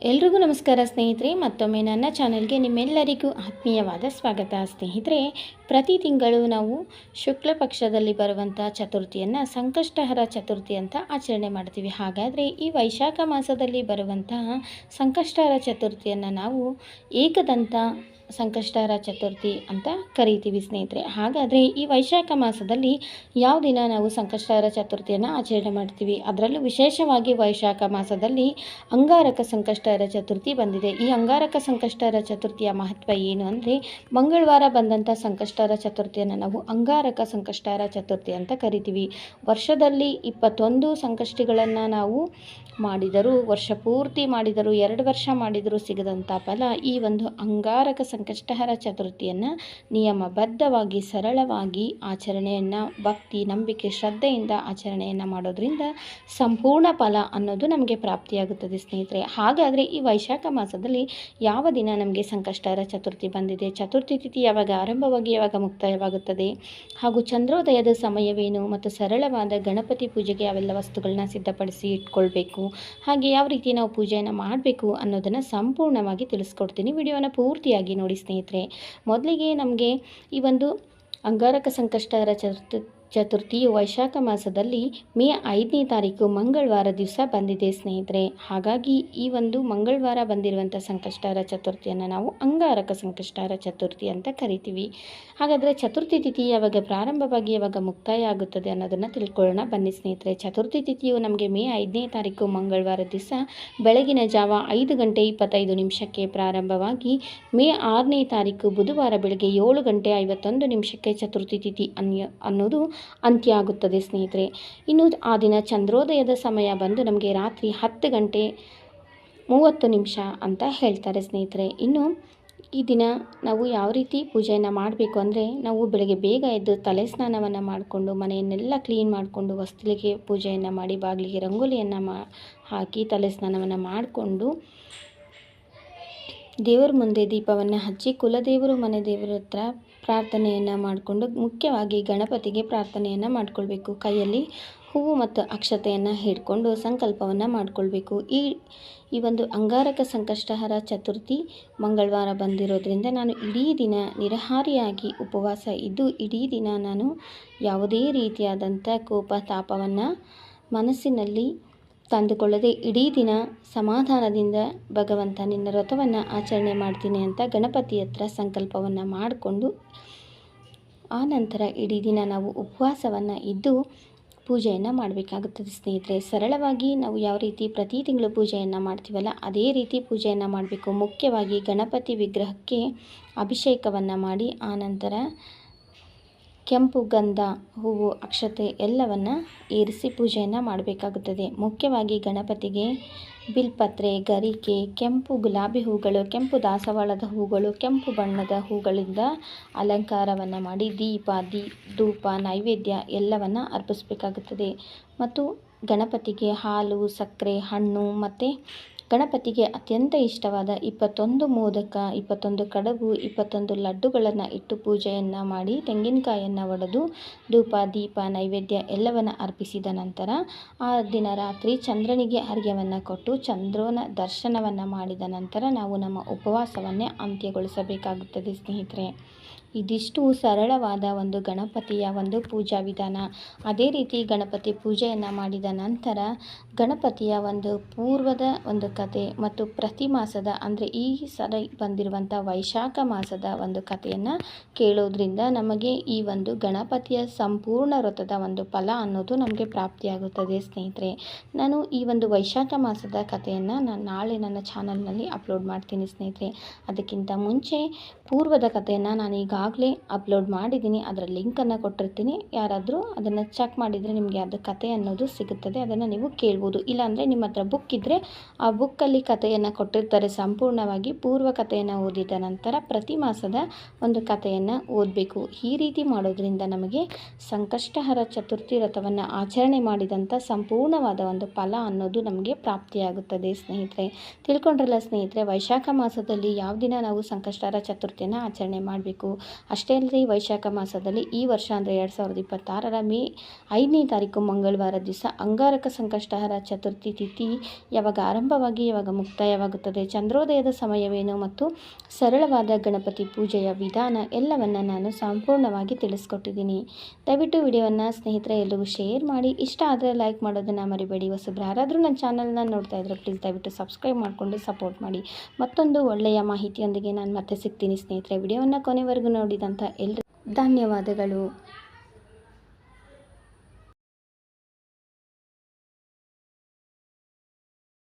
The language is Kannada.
ಎಲ್ರಿಗೂ ನಮಸ್ಕಾರ ಸ್ನೇಹಿತರೆ. ಮತ್ತೊಮ್ಮೆ ನನ್ನ ಚಾನೆಲ್ಗೆ ನಿಮ್ಮೆಲ್ಲರಿಗೂ ಆತ್ಮೀಯವಾದ ಸ್ವಾಗತ. ಸ್ನೇಹಿತರೆ, ಪ್ರತಿ ತಿಂಗಳು ನಾವು ಶುಕ್ಲ ಪಕ್ಷದಲ್ಲಿ ಬರುವಂಥ ಚತುರ್ಥಿಯನ್ನು ಸಂಕಷ್ಟಹರ ಚತುರ್ಥಿ ಅಂತ ಆಚರಣೆ ಮಾಡ್ತೀವಿ. ಹಾಗಾದರೆ ಈ ವೈಶಾಖ ಮಾಸದಲ್ಲಿ ಬರುವಂತಹ ಸಂಕಷ್ಟಹರ ಚತುರ್ಥಿಯನ್ನು ನಾವು ಏಕದಂತ ಸಂಕಷ್ಟಹರ ಚತುರ್ಥಿ ಅಂತ ಕರಿತೀವಿ ಸ್ನೇಹಿತರೆ. ಹಾಗಾದರೆ ಈ ವೈಶಾಖ ಮಾಸದಲ್ಲಿ ಯಾವ ದಿನ ನಾವು ಸಂಕಷ್ಟಹರ ಚತುರ್ಥಿಯನ್ನು ಆಚರಣೆ ಮಾಡ್ತೀವಿ? ಅದರಲ್ಲೂ ವಿಶೇಷವಾಗಿ ವೈಶಾಖ ಮಾಸದಲ್ಲಿ ಅಂಗಾರಕ ಸಂಕಷ್ಟಹರ ಚತುರ್ಥಿ ಬಂದಿದೆ. ಈ ಅಂಗಾರಕ ಸಂಕಷ್ಟಹರ ಚತುರ್ಥಿಯ ಮಹತ್ವ ಏನು ಅಂದರೆ, ಮಂಗಳವಾರ ಬಂದಂಥ ಸಂಕಷ್ಟಹರ ಚತುರ್ಥಿಯನ್ನು ನಾವು ಅಂಗಾರಕ ಸಂಕಷ್ಟಹರ ಚತುರ್ಥಿ ಅಂತ ಕರಿತೀವಿ. ವರ್ಷದಲ್ಲಿ 21 ಸಂಕಷ್ಟಿಗಳನ್ನು ನಾವು ಮಾಡಿದರೂ, ವರ್ಷ ಪೂರ್ತಿ ಮಾಡಿದರೂ, 2 ವರ್ಷ ಮಾಡಿದರೂ ಸಿಗದಂಥ ಫಲ ಈ ಒಂದು ಅಂಗಾರಕ ಸಂಕಷ್ಟಹರ ಚತುರ್ಥಿಯನ್ನು ನಿಯಮಬದ್ಧವಾಗಿ ಸರಳವಾಗಿ ಆಚರಣೆಯನ್ನು ಭಕ್ತಿ, ನಂಬಿಕೆ, ಶ್ರದ್ಧೆಯಿಂದ ಆಚರಣೆಯನ್ನು ಮಾಡೋದ್ರಿಂದ ಸಂಪೂರ್ಣ ಫಲ ಅನ್ನೋದು ನಮಗೆ ಪ್ರಾಪ್ತಿಯಾಗುತ್ತದೆ ಸ್ನೇಹಿತರೆ. ಹಾಗಾದರೆ ಈ ವೈಶಾಖ ಮಾಸದಲ್ಲಿ ಯಾವ ದಿನ ನಮಗೆ ಸಂಕಷ್ಟಹರ ಚತುರ್ಥಿ ಬಂದಿದೆ, ಚತುರ್ಥಿ ತಿಥಿ ಯಾವಾಗ ಆರಂಭವಾಗಿ ಯಾವಾಗ ಮುಕ್ತಾಯವಾಗುತ್ತದೆ, ಹಾಗೂ ಚಂದ್ರೋದಯದ ಸಮಯವೇನು, ಮತ್ತು ಸರಳವಾದ ಗಣಪತಿ ಪೂಜೆಗೆ ಯಾವೆಲ್ಲ ವಸ್ತುಗಳನ್ನ ಸಿದ್ಧಪಡಿಸಿ ಇಟ್ಕೊಳ್ಬೇಕು, ಹಾಗೆ ಯಾವ ರೀತಿ ನಾವು ಪೂಜೆಯನ್ನು ಮಾಡಬೇಕು ಅನ್ನೋದನ್ನು ಸಂಪೂರ್ಣವಾಗಿ ತಿಳಿಸ್ಕೊಡ್ತೀನಿ. ವಿಡಿಯೋನ ಪೂರ್ತಿಯಾಗಿ ನೋಡಿ ಸ್ನೇಹಿತರೆ. ಮೊದಲಿಗೆ ನಮಗೆ ಈ ಒಂದು ಅಂಗಾರಕ ಸಂಕಷ್ಟಹರ ಚತುರ್ಥಿಯು ವೈಶಾಖ ಮಾಸದಲ್ಲಿ ಮೇ 5ನೇ ತಾರೀಕು ಮಂಗಳವಾರ ದಿವಸ ಬಂದಿದೆ ಸ್ನೇಹಿತರೆ. ಹಾಗಾಗಿ ಈ ಒಂದು ಮಂಗಳವಾರ ಬಂದಿರುವಂಥ ಸಂಕಷ್ಟಹರ ಚತುರ್ಥಿಯನ್ನು ನಾವು ಅಂಗಾರಕ ಸಂಕಷ್ಟಹರ ಚತುರ್ಥಿ ಅಂತ ಕರಿತೀವಿ. ಹಾಗಾದರೆ ಚತುರ್ಥಿ ತಿಥಿ ಯಾವಾಗ ಪ್ರಾರಂಭವಾಗಿ ಯಾವಾಗ ಮುಕ್ತಾಯ ಆಗುತ್ತದೆ ಅನ್ನೋದನ್ನು ತಿಳ್ಕೊಳ್ಳೋಣ ಬನ್ನಿ ಸ್ನೇಹಿತರೆ. ಚತುರ್ಥಿ ತಿಥಿಯು ನಮಗೆ ಮೇ 5ನೇ ತಾರೀಕು ಮಂಗಳವಾರ ದಿವಸ ಬೆಳಗಿನ ಜಾವ 5:25 ಪ್ರಾರಂಭವಾಗಿ ಮೇ 6ನೇ ತಾರೀಕು ಬುಧವಾರ ಬೆಳಗ್ಗೆ 7:51 ಚತುರ್ಥಿ ತಿಥಿ ಅನ್ನೋದು ಅಂತ್ಯ ಆಗುತ್ತದೆ ಸ್ನೇಹಿತರೆ. ಇನ್ನು ಆ ದಿನ ಚಂದ್ರೋದಯದ ಸಮಯ ಬಂದು ನಮಗೆ ರಾತ್ರಿ 10:30 ಅಂತ ಹೇಳ್ತಾರೆ ಸ್ನೇಹಿತರೆ. ಇನ್ನು ಈ ದಿನ ನಾವು ಯಾವ ರೀತಿ ಪೂಜೆಯನ್ನು ಮಾಡಬೇಕು ಅಂದರೆ, ನಾವು ಬೆಳಗ್ಗೆ ಬೇಗ ಎದ್ದು ತಲೆ ಸ್ನಾನವನ್ನು ಮಾಡಿಕೊಂಡು ಮನೆಯನ್ನೆಲ್ಲ ಕ್ಲೀನ್ ಮಾಡಿಕೊಂಡು ಹೊಸ್ತಿಲಿಗೆ ಪೂಜೆಯನ್ನು ಮಾಡಿ ಬಾಗಿಲಿಗೆ ರಂಗೋಲಿಯನ್ನು ಹಾಕಿ ತಲೆ ಸ್ನಾನವನ್ನು ಮಾಡಿಕೊಂಡು ದೇವರ ಮುಂದೆ ದೀಪವನ್ನು ಹಚ್ಚಿ ಕುಲದೇವರು ಮನೆ ದೇವರ ಹತ್ರ ಪ್ರಾರ್ಥನೆಯನ್ನು ಮಾಡಿಕೊಂಡು ಮುಖ್ಯವಾಗಿ ಗಣಪತಿಗೆ ಪ್ರಾರ್ಥನೆಯನ್ನು ಮಾಡಿಕೊಳ್ಬೇಕು. ಕೈಯಲ್ಲಿ ಹೂವು ಮತ್ತು ಅಕ್ಷತೆಯನ್ನು ಹಿಡ್ಕೊಂಡು ಸಂಕಲ್ಪವನ್ನು ಮಾಡಿಕೊಳ್ಬೇಕು. ಈ ಒಂದು ಅಂಗಾರಕ ಸಂಕಷ್ಟಹರ ಚತುರ್ಥಿ ಮಂಗಳವಾರ ಬಂದಿರೋದ್ರಿಂದ ನಾನು ಇಡೀ ದಿನ ನಿರಾಹಾರಿಯಾಗಿ ಉಪವಾಸ ಇದ್ದು ಇಡೀ ದಿನ ನಾನು ಯಾವುದೇ ರೀತಿಯಾದಂಥ ಕೋಪ ತಾಪವನ್ನು ಮನಸ್ಸಿನಲ್ಲಿ ತಂದುಕೊಳ್ಳದೆ ಇಡೀ ದಿನ ಸಮಾಧಾನದಿಂದ ಭಗವಂತ ನಿನ್ನ ವ್ರತವನ್ನು ಆಚರಣೆ ಮಾಡ್ತೀನಿ ಅಂತ ಗಣಪತಿ ಹತ್ರ ಸಂಕಲ್ಪವನ್ನು ಮಾಡಿಕೊಂಡು ಆ ನಂತರ ಇಡೀ ದಿನ ನಾವು ಉಪವಾಸವನ್ನು ಇದ್ದು ಪೂಜೆಯನ್ನು ಮಾಡಬೇಕಾಗುತ್ತದೆ ಸ್ನೇಹಿತರೆ. ಸರಳವಾಗಿ ನಾವು ಯಾವ ರೀತಿ ಪ್ರತಿ ತಿಂಗಳು ಪೂಜೆಯನ್ನು ಮಾಡ್ತೀವಲ್ಲ ಅದೇ ರೀತಿ ಪೂಜೆಯನ್ನು ಮಾಡಬೇಕು. ಮುಖ್ಯವಾಗಿ ಗಣಪತಿ ವಿಗ್ರಹಕ್ಕೆ ಅಭಿಷೇಕವನ್ನು ಮಾಡಿ ಆ ನಂತರ ಕೆಂಪು ಗಂಧ, ಹೂವು, ಅಕ್ಷತೆ ಎಲ್ಲವನ್ನು ಏರಿಸಿ ಪೂಜೆಯನ್ನು ಮಾಡಬೇಕಾಗುತ್ತದೆ. ಮುಖ್ಯವಾಗಿ ಗಣಪತಿಗೆ ಬಿಲ್ಪತ್ರೆ, ಗರಿಕೆ, ಕೆಂಪು ಗುಲಾಬಿ ಹೂಗಳು, ಕೆಂಪು ದಾಸವಾಳದ ಹೂಗಳು, ಕೆಂಪು ಬಣ್ಣದ ಹೂಗಳಿಂದ ಅಲಂಕಾರವನ್ನು ಮಾಡಿ ಧೂಪ, ನೈವೇದ್ಯ ಎಲ್ಲವನ್ನು ಅರ್ಪಿಸಬೇಕಾಗುತ್ತದೆ. ಮತ್ತು ಗಣಪತಿಗೆ ಹಾಲು, ಸಕ್ಕರೆ, ಹಣ್ಣು ಮತ್ತು ಗಣಪತಿಗೆ ಅತ್ಯಂತ ಇಷ್ಟವಾದ 21 ಮೋದಕ, 21 ಕಡುಬು, 21 ಲಡ್ಡುಗಳನ್ನು ಇಟ್ಟು ಪೂಜೆಯನ್ನು ಮಾಡಿ ತೆಂಗಿನಕಾಯನ್ನು ಒಡೆದು ಧೂಪ, ದೀಪ, ನೈವೇದ್ಯ ಎಲ್ಲವನ್ನು ಅರ್ಪಿಸಿದ ನಂತರ ಆ ದಿನ ರಾತ್ರಿ ಚಂದ್ರನಿಗೆ ಅರ್ಘ್ಯವನ್ನು ಕೊಟ್ಟು ಚಂದ್ರನ ದರ್ಶನವನ್ನು ಮಾಡಿದ ನಂತರ ನಾವು ನಮ್ಮ ಉಪವಾಸವನ್ನೇ ಅಂತ್ಯಗೊಳಿಸಬೇಕಾಗುತ್ತದೆ ಸ್ನೇಹಿತರೆ. ಇದಿಷ್ಟು ಸರಳವಾದ ಒಂದು ಗಣಪತಿಯ ಒಂದು ಪೂಜಾ ವಿಧಾನ. ಅದೇ ರೀತಿ ಗಣಪತಿ ಪೂಜೆಯನ್ನು ಮಾಡಿದ ನಂತರ ಗಣಪತಿಯ ಒಂದು ಪೂರ್ವದ ಒಂದು ಕತೆ ಮತ್ತು ಪ್ರತಿ ಮಾಸದ ಅಂದರೆ ಈ ಸರಿ ಬಂದಿರುವಂಥ ವೈಶಾಖ ಮಾಸದ ಒಂದು ಕಥೆಯನ್ನು ಕೇಳೋದ್ರಿಂದ ನಮಗೆ ಈ ಒಂದು ಗಣಪತಿಯ ಸಂಪೂರ್ಣ ವ್ರತದ ಒಂದು ಫಲ ಅನ್ನೋದು ನಮಗೆ ಪ್ರಾಪ್ತಿಯಾಗುತ್ತದೆ ಸ್ನೇಹಿತರೆ. ನಾನು ಈ ಒಂದು ವೈಶಾಖ ಮಾಸದ ಕಥೆಯನ್ನು ನಾನು ನಾಳೆ ನನ್ನ ಚಾನಲ್ನಲ್ಲಿ ಅಪ್ಲೋಡ್ ಮಾಡ್ತೀನಿ ಸ್ನೇಹಿತರೆ. ಅದಕ್ಕಿಂತ ಮುಂಚೆ ಪೂರ್ವದ ಕಥೆಯನ್ನು ನಾನು ಈಗಾಗಲೇ ಅಪ್ಲೋಡ್ ಮಾಡಿದ್ದೀನಿ, ಅದರ ಲಿಂಕನ್ನು ಕೊಟ್ಟಿರ್ತೀನಿ. ಯಾರಾದರೂ ಅದನ್ನು ಚೆಕ್ ಮಾಡಿದರೆ ನಿಮಗೆ ಅದು ಕತೆ ಅನ್ನೋದು ಸಿಗುತ್ತದೆ, ಅದನ್ನು ನೀವು ಕೇಳ್ಬೋದು. ಇಲ್ಲಾಂದರೆ ನಿಮ್ಮ ಹತ್ರ ಬುಕ್ ಇದ್ದರೆ ಆ ಬುಕ್ಕಲ್ಲಿ ಕಥೆಯನ್ನು ಕೊಟ್ಟಿರ್ತಾರೆ ಸಂಪೂರ್ಣವಾಗಿ. ಪೂರ್ವ ಕಥೆಯನ್ನು ಓದಿದ ನಂತರ ಪ್ರತಿ ಮಾಸದ ಒಂದು ಕಥೆಯನ್ನು ಓದಬೇಕು. ಈ ರೀತಿ ಮಾಡೋದ್ರಿಂದ ನಮಗೆ ಸಂಕಷ್ಟಹರ ಚತುರ್ಥಿ ವ್ರತವನ್ನು ಆಚರಣೆ ಮಾಡಿದಂಥ ಸಂಪೂರ್ಣವಾದ ಒಂದು ಫಲ ಅನ್ನೋದು ನಮಗೆ ಪ್ರಾಪ್ತಿಯಾಗುತ್ತದೆ ಸ್ನೇಹಿತರೆ. ತಿಳ್ಕೊಂಡ್ರಲ್ಲ ಸ್ನೇಹಿತರೆ, ವೈಶಾಖ ಮಾಸದಲ್ಲಿ ಯಾವ ದಿನ ನಾವು ಸಂಕಷ್ಟಹರ ಚತುರ್ಥಿಯನ್ನು ಆಚರಣೆ ಮಾಡಬೇಕು, ಅಷ್ಟೇ ಅಲ್ಲದೆ ವೈಶಾಖ ಮಾಸದಲ್ಲಿ ಈ ವರ್ಷ ಅಂದರೆ 2026ರ ಮೇ 5ನೇ ತಾರೀಕು ಮಂಗಳವಾರ ದಿವಸ ಅಂಗಾರಕ ಸಂಕಷ್ಟಹರ ಚತುರ್ಥಿ ತಿಥಿ ಯಾವಾಗ ಆರಂಭವಾಗಿ ಯಾವಾಗ ಮುಕ್ತಾಯವಾಗುತ್ತದೆ, ಚಂದ್ರೋದಯದ ಸಮಯವೇನು ಮತ್ತು ಸರಳವಾದ ಗಣಪತಿ ಪೂಜೆಯ ವಿಧಾನ ಎಲ್ಲವನ್ನು ನಾನು ಸಂಪೂರ್ಣವಾಗಿ ತಿಳಿಸ್ಕೊಟ್ಟಿದ್ದೀನಿ. ದಯವಿಟ್ಟು ವಿಡಿಯೋವನ್ನು ಸ್ನೇಹಿತರೆ ಎಲ್ಲರಿಗೂ ಶೇರ್ ಮಾಡಿ, ಇಷ್ಟ ಆದರೆ ಲೈಕ್ ಮಾಡೋದನ್ನು ಮರಿಬೇಡಿ. ಹೊಸಬ್ರು ಯಾರಾದರೂ ನನ್ನ ಚಾನಲ್ನ ನೋಡ್ತಾ ಇದ್ದರೆ ಪ್ಲೀಸ್ ದಯವಿಟ್ಟು ಸಬ್ಸ್ಕ್ರೈಬ್ ಮಾಡಿಕೊಂಡು ಸಪೋರ್ಟ್ ಮಾಡಿ. ಮತ್ತೊಂದು ಒಳ್ಳೆಯ ಮಾಹಿತಿಯೊಂದಿಗೆ ನಾನು ಮತ್ತೆ ಸಿಗ್ತೀನಿ ಸ್ನೇಹಿತರೆ. ವಿಡಿಯೋವನ್ನು ಕೊನೆವರೆಗೂ ನೋಡಿದಂಥ ಎಲ್ಲರಿಗೂ ಧನ್ಯವಾದಗಳು.